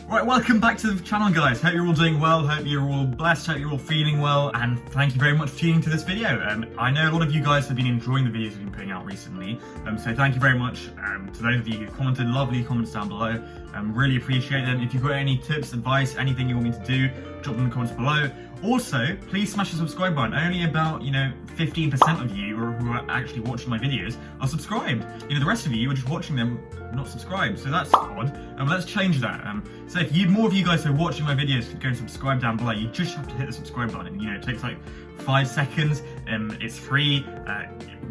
Right, welcome back to the channel, guys. Hope you're all doing well, hope you're all blessed, hope you're all feeling well, and thank you very much for tuning into this video. I know a lot of you guys have been enjoying the videos we've been putting out recently, so thank you very much to those of you who commented lovely comments down below. Really appreciate them. If you've got any tips, advice, anything you want me to do, drop them in the comments below. Also, please smash the subscribe button. Only about, 15% of you who are actually watching my videos are subscribed. The rest of you are just watching them, not subscribed. So that's odd. Let's change that. So if more of you guys are watching my videos, go and subscribe down below. You just have to hit the subscribe button. It takes like 5 seconds. It's free.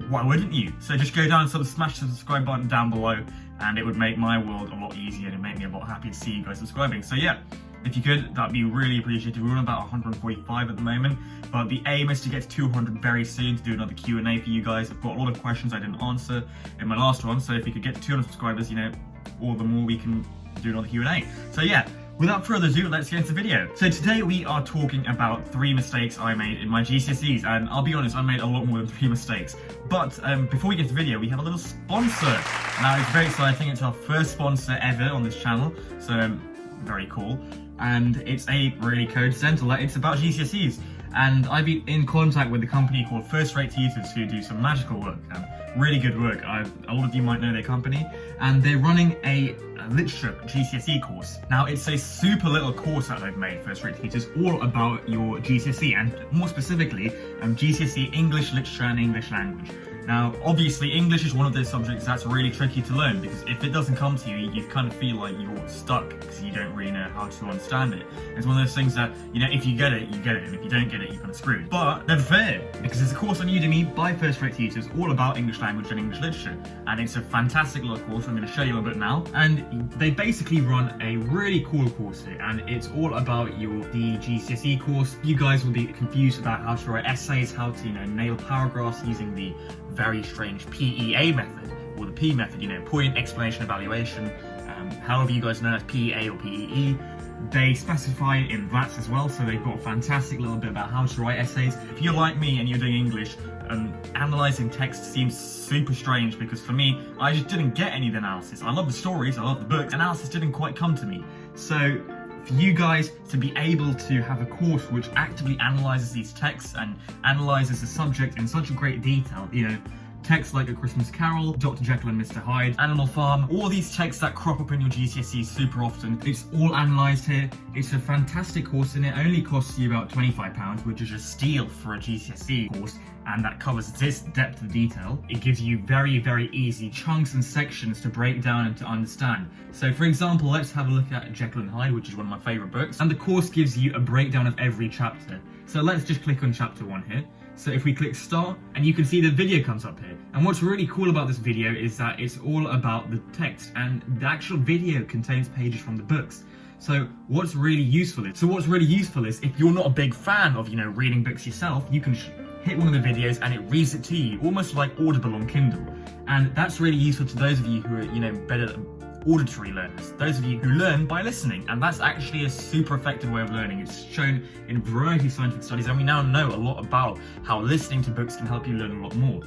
Why wouldn't you? So just go down and smash the subscribe button down below, and it would make my world a lot easier and it'd make me a lot happy to see you guys subscribing. So yeah. If you could, that'd be really appreciated. We're on about 145 at the moment, but the aim is to get to 200 very soon to do another Q&A for you guys. I've got a lot of questions I didn't answer in my last one, so if we could get to 200 subscribers, all the more we can do another Q&A. So yeah, without further ado, let's get into the video. So today we are talking about 3 mistakes I made in my GCSEs, and I'll be honest, I made a lot more than 3 mistakes. But before we get to the video, we have a little sponsor. Now it's very exciting, it's our first sponsor ever on this channel, so very cool. And it's a really coincidental. It's about GCSEs, and I've been in contact with a company called First Rate Tutors who do some magical work, really good work. A lot of you might know their company, and they're running a literature GCSE course. Now it's a super little course that they've made, First Rate Tutors, all about your GCSE, and more specifically GCSE English Literature and English Language. Now, obviously, English is one of those subjects that's really tricky to learn, because if it doesn't come to you, you kind of feel like you're stuck because you don't really know how to understand it. It's one of those things that, if you get it, you get it, and if you don't get it, you're kind of screwed. But they're fair, because there's a course on Udemy by First Rate Tutors all about English language and English literature, and it's a fantastic little course. I'm going to show you a little bit now. And they basically run a really cool course here, and it's all about the GCSE course. You guys will be confused about how to write essays, how to nail paragraphs using the very strange PEA method, or the P method, point, explanation, evaluation, however you guys know it's PEA or PEE. They specify it in VATs as well, so they've got a fantastic little bit about how to write essays. If you're like me and you're doing English, analysing text seems super strange, because for me, I just didn't get any of the analysis. I love the stories, I love the books, analysis didn't quite come to me. So for you guys to be able to have a course which actively analyses these texts and analyses the subject in such a great detail, texts like A Christmas Carol, Dr. Jekyll and Mr. Hyde, Animal Farm, all these texts that crop up in your GCSEs super often, it's all analysed here. It's a fantastic course, and it only costs you about £25, which is a steal for a GCSE course, and that covers this depth of detail. It gives you very, very easy chunks and sections to break down and to understand. So for example, let's have a look at Jekyll and Hyde, which is one of my favourite books, and the course gives you a breakdown of every chapter. So let's just click on chapter 1 here. So if we click start, and you can see the video comes up here. And what's really cool about this video is that it's all about the text, and the actual video contains pages from the books. So what's really useful is if you're not a big fan of, reading books yourself, you can hit one of the videos and it reads it to you, almost like Audible on Kindle. And that's really useful to those of you who are, better auditory learners, those of you who learn by listening, and that's actually a super effective way of learning. It's shown in a variety of scientific studies, and we now know a lot about how listening to books can help you learn a lot more.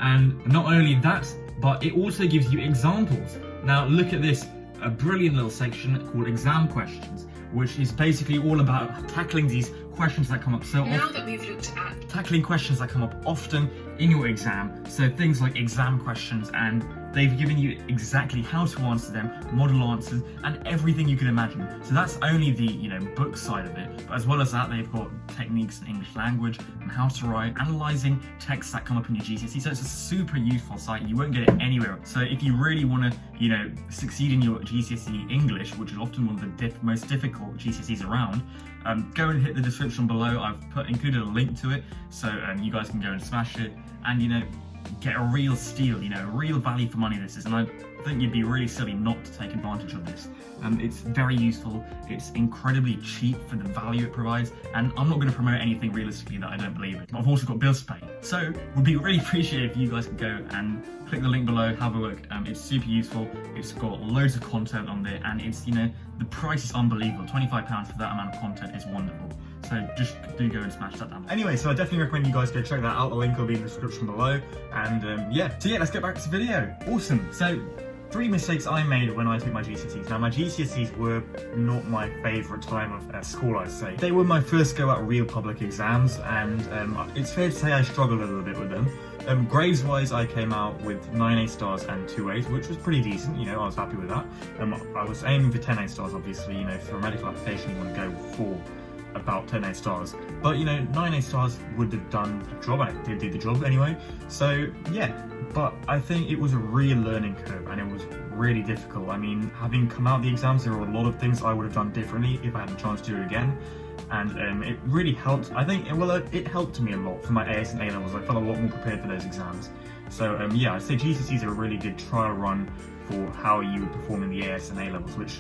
And not only that, but it also gives you examples. Now look at this, a brilliant little section called exam questions, which is basically all about tackling these questions that come up so often. Now that we've looked at tackling questions that come up often in your exam, so things like exam questions, and they've given you exactly how to answer them, model answers, and everything you can imagine. So that's only the book side of it, but as well as that, they've got techniques in English language and how to write, analysing texts that come up in your GCSE. So it's a super useful site. You won't get it anywhere. So if you really want to succeed in your GCSE English, which is often one of the most difficult GCSEs around, go and hit the description below. I've included a link to it, so you guys can go and smash it and get a real steal, a real value for money this is, and I think you'd be really silly not to take advantage of this. It's very useful, it's incredibly cheap for the value it provides, and I'm not going to promote anything realistically that I don't believe in, but I've also got bills to pay. So would be really appreciated if you guys could go and click the link below, have a look. It's super useful, it's got loads of content on there, and it's, the price is unbelievable. £25 for that amount of content is wonderful. So just do go and smash that down. Anyway, so I definitely recommend you guys go check that out. The link will be in the description below. And yeah, let's get back to the video. Awesome. So 3 mistakes I made when I took my GCSEs. Now, my GCSEs were not my favourite time of school, I'd say. They were my first go at real public exams, and it's fair to say I struggled a little bit with them. Grades-wise, I came out with 9 A stars and 2 A's, which was pretty decent, you know, I was happy with that. I was aiming for 10 A stars, obviously, you know, for a medical application you want to go for about 10 A stars, but you know, 9 A stars would have done the job, and it did the job anyway, so yeah. But I think it was a real learning curve, and it was really difficult. I mean, having come out the exams, there were a lot of things I would have done differently if I had the chance to do it again, and it really helped. I think, well, it helped me a lot for my AS and A levels. I felt a lot more prepared for those exams. So yeah, I'd say GCSEs are a really good trial run for how you would perform in the AS and A levels, which,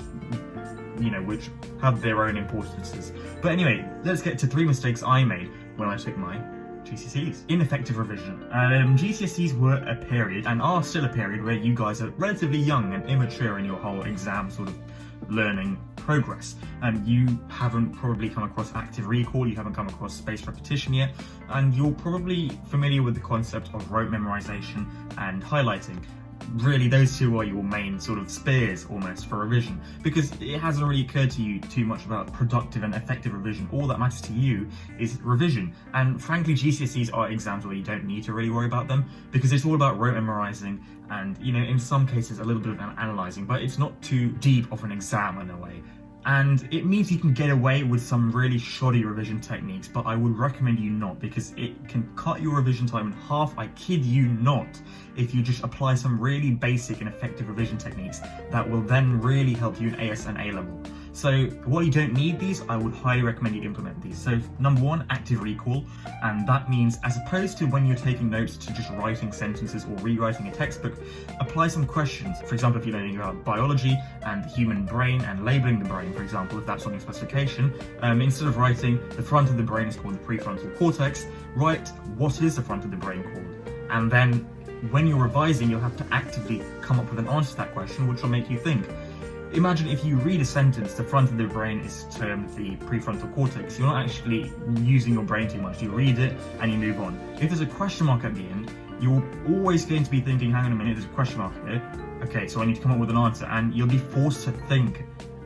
you know, which have their own importances. But anyway, let's get to 3 mistakes I made when I took my GCSEs. Ineffective revision. GCSEs were a period, and are still a period, where you guys are relatively young and immature in your whole exam sort of learning progress. You haven't probably come across active recall, you haven't come across spaced repetition yet, and you're probably familiar with the concept of rote memorization and highlighting. Really, those two are your main sort of spears almost for revision, because it hasn't really occurred to you too much about productive and effective revision. All that matters to you is revision, and frankly GCSEs are exams where you don't need to really worry about them, because it's all about rote memorizing and, you know, in some cases a little bit of analysing, but it's not too deep of an exam in a way. And it means you can get away with some really shoddy revision techniques, but I would recommend you not, because it can cut your revision time in half, I kid you not, if you just apply some really basic and effective revision techniques that will then really help you in AS and A level. So while you don't need these, I would highly recommend you implement these. So number 1, active recall, and that means, as opposed to when you're taking notes to just writing sentences or rewriting a textbook, apply some questions. For example, if you're learning about biology and the human brain and labeling the brain, for example, if that's on your specification, instead of writing the front of the brain is called the prefrontal cortex, write what is the front of the brain called, and then when you're revising, you'll have to actively come up with an answer to that question, which will make you think. Imagine if you read a sentence, the front of the brain is termed the prefrontal cortex. You're not actually using your brain too much. You read it and you move on. If there's a question mark at the end, you're always going to be thinking, hang on a minute, there's a question mark here. Okay, so I need to come up with an answer, and you'll be forced to think.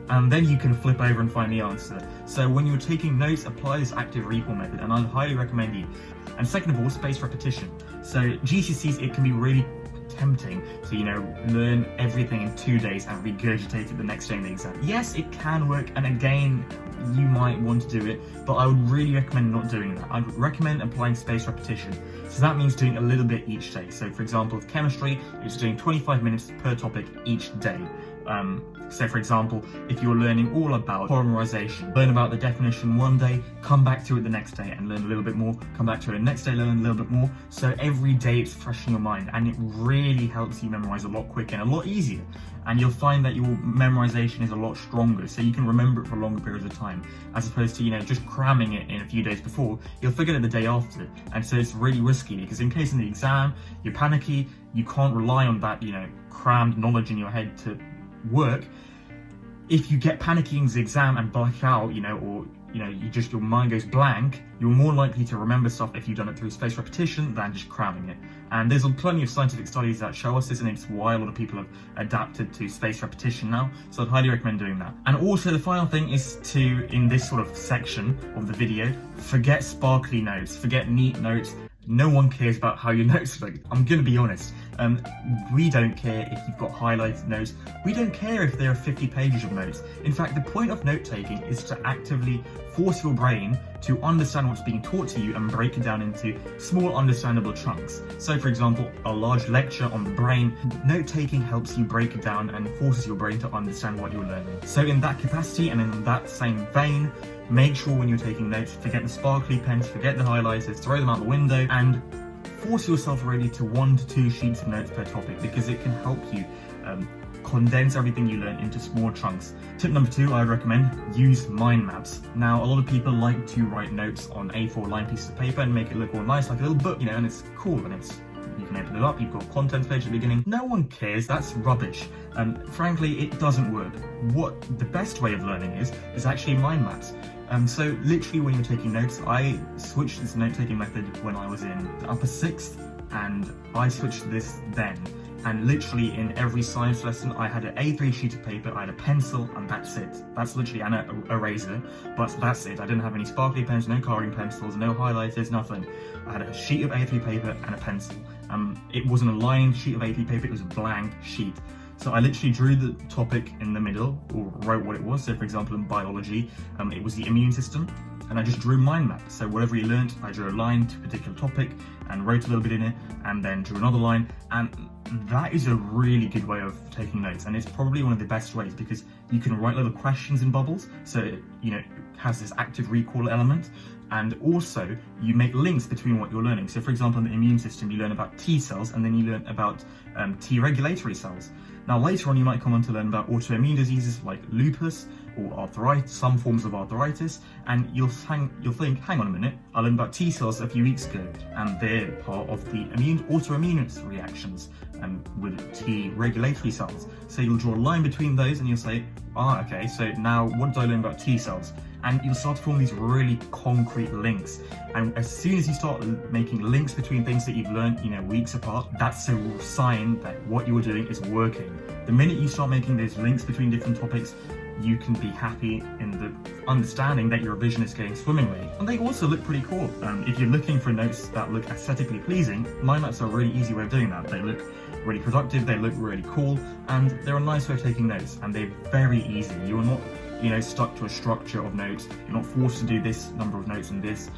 And then you can flip over and find the answer. So when you're taking notes, apply this active recall method, and I'd highly recommend you. And second of all, spaced repetition. So GCSEs, it can be really tempting to, you know, learn everything in 2 days and regurgitate it the next day in the exam. Yes, it can work, and again, you might want to do it, but I would really recommend not doing that. I'd recommend applying spaced repetition. So that means doing a little bit each day. So for example, with chemistry, it's doing 25 minutes per topic each day. So for example, if you're learning all about polymerization, learn about the definition one day, come back to it the next day and learn a little bit more, come back to it the next day, learn a little bit more. So every day it's fresh in your mind, and it really helps you memorize a lot quicker and a lot easier. And you'll find that your memorization is a lot stronger, so you can remember it for longer periods of time, as opposed to, you know, just cramming it in a few days before. You'll forget it the day after, and so it's really risky, because in case in the exam you're panicky, you can't rely on that, you know, crammed knowledge in your head to work. If you get panicky in the exam and black out, you know, or, you know, your mind goes blank, you're more likely to remember stuff if you've done it through spaced repetition than just cramming it. And there's plenty of scientific studies that show us this, and it's why a lot of people have adapted to spaced repetition now. So I'd highly recommend doing that. And also the final thing is to, in this sort of section of the video, forget sparkly notes, forget neat notes. No one cares about how your notes look. I'm gonna be honest. We don't care if you've got highlighted notes. We don't care if there are 50 pages of notes. In fact, the point of note taking is to actively force your brain to understand what's being taught to you and break it down into small understandable chunks. So for example, a large lecture on the brain, note taking helps you break it down and forces your brain to understand what you're learning. So in that capacity and in that same vein, make sure when you're taking notes, forget the sparkly pens, forget the highlighters, throw them out the window, and force yourself really to 1 to 2 sheets of notes per topic, because it can help you condense everything you learn into small chunks. Tip number 2, I would recommend use mind maps. Now, a lot of people like to write notes on A4 line pieces of paper and make it look all nice, like a little book, you know, and it's cool, and you can open it up, you've got a contents page at the beginning. No one cares, that's rubbish. Frankly, it doesn't work. What the best way of learning is actually mind maps. So literally when you're taking notes, I switched this note-taking method when I was in the upper 6th, and I switched to this then. And literally in every science lesson, I had an A3 sheet of paper, I had a pencil, and that's it. That's literally an eraser, but that's it. I didn't have any sparkly pens, no coloring pencils, no highlighters, nothing. I had a sheet of A3 paper and a pencil. It wasn't a lined sheet of A3 paper, it was a blank sheet. So I literally drew the topic in the middle, or wrote what it was. So for example, in biology, it was the immune system, and I just drew a mind map. So whatever you learned, I drew a line to a particular topic and wrote a little bit in it, and then drew another line. And that is a really good way of taking notes, and it's probably one of the best ways because you can write little questions in bubbles, so it has this active recall element. And also you make links between what you're learning. So for example, in the immune system, you learn about T cells, and then you learn about T regulatory cells. Now later on, you might come on to learn about autoimmune diseases like lupus or arthritis, some forms of arthritis, and you'll think, hang on a minute, I learned about T cells a few weeks ago, and they're part of the autoimmune reactions with T regulatory cells. So you'll draw a line between those, and you'll say, okay, so now what did I learn about T cells? And you'll start to form these really concrete links. And as soon as you start making links between things that you've learned, weeks apart, that's a sign that what you're doing is working. The minute you start making those links between different topics, you can be happy in the understanding that your revision is going swimmingly. And they also look pretty cool. If you're looking for notes that look aesthetically pleasing, mind maps are a really easy way of doing that. They look really productive, they look really cool, and they're a nice way of taking notes, and they're very easy. You're not stuck to a structure of notes. You're not forced to do this number of notes and this.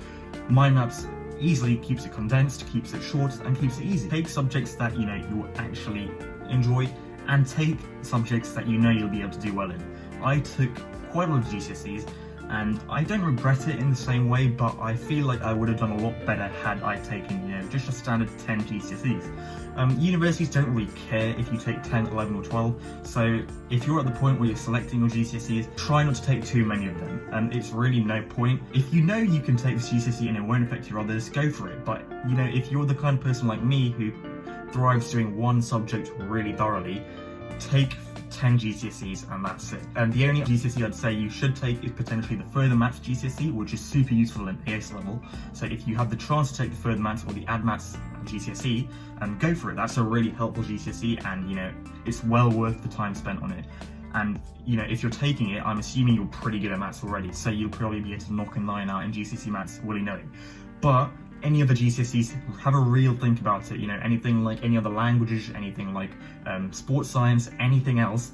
Mind maps easily keeps it condensed, keeps it short, and keeps it easy. Take subjects that you actually enjoy, and take subjects that you'll be able to do well in. I took quite a lot of GCSEs, and I don't regret it in the same way, but I feel like I would have done a lot better had I taken, just a standard 10 GCSEs. Universities don't really care if you take 10, 11 or 12, so if you're at the point where you're selecting your GCSEs, try not to take too many of them. It's really no point. If you can take this GCSE and it won't affect your others, go for it. But if you're the kind of person like me who thrives doing one subject really thoroughly, take 10 GCSEs and that's it. And the only GCSE I'd say you should take is potentially the Further Maths GCSE, which is super useful in AS level. So if you have the chance to take the Further Maths or the Add Maths GCSE, go for it. That's a really helpful GCSE, and it's well worth the time spent on it. And if you're taking it, I'm assuming you're pretty good at maths already, so you'll probably be able to knock a 9 out in GCSE maths willy-nilly. But any other GCSEs, have a real think about it. Anything like any other languages, anything like sports science, anything else,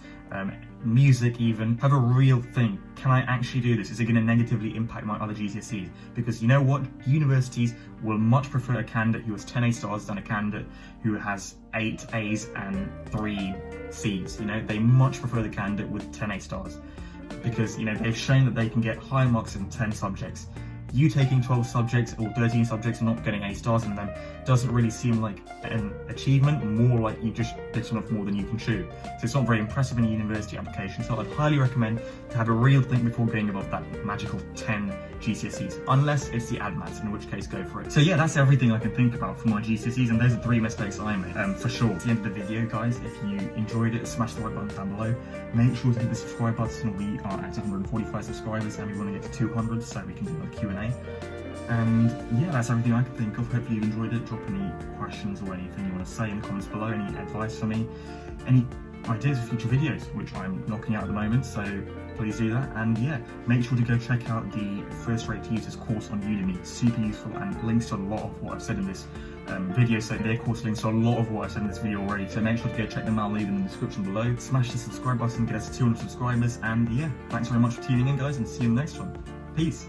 music even, have a real think. Can I actually do this? Is it going to negatively impact my other GCSEs? Because you know what? Universities will much prefer a candidate who has 10 A stars than a candidate who has 8 A's and 3 C's. They much prefer the candidate with 10 A stars because, they've shown that they can get high marks in 10 subjects. You taking 12 subjects or 13 subjects and not getting A stars in them doesn't really seem like an achievement, more like you just bitten off more than you can chew. So it's not very impressive in a university application, so I'd highly recommend to have a real think before going above that magical 10 GCSEs, unless it's the Add Maths, in which case go for it. So yeah, that's everything I can think about for my GCSEs, and those are 3 mistakes I made, for sure. At the end of the video, guys, if you enjoyed it, smash the like button down below. Make sure to hit the subscribe button. We are at 145 subscribers and we want to get to 200 so we can do a Q&A. And yeah, that's everything I can think of. Hopefully you enjoyed it. Drop any questions or anything you want to say in the comments below, any advice for me, any ideas for future videos, which I'm knocking out at the moment, so please do that. And yeah, make sure to go check out the First Rate Tutors course on Udemy. Super useful, and links to a lot of what I've said in this video. So their course links to a lot of what I've said in this video already, so make sure to go check them out. I'll leave them in the description below. Smash the subscribe button, get us to 200 subscribers, and yeah, thanks very much for tuning in, guys, and see you in the next one. Peace.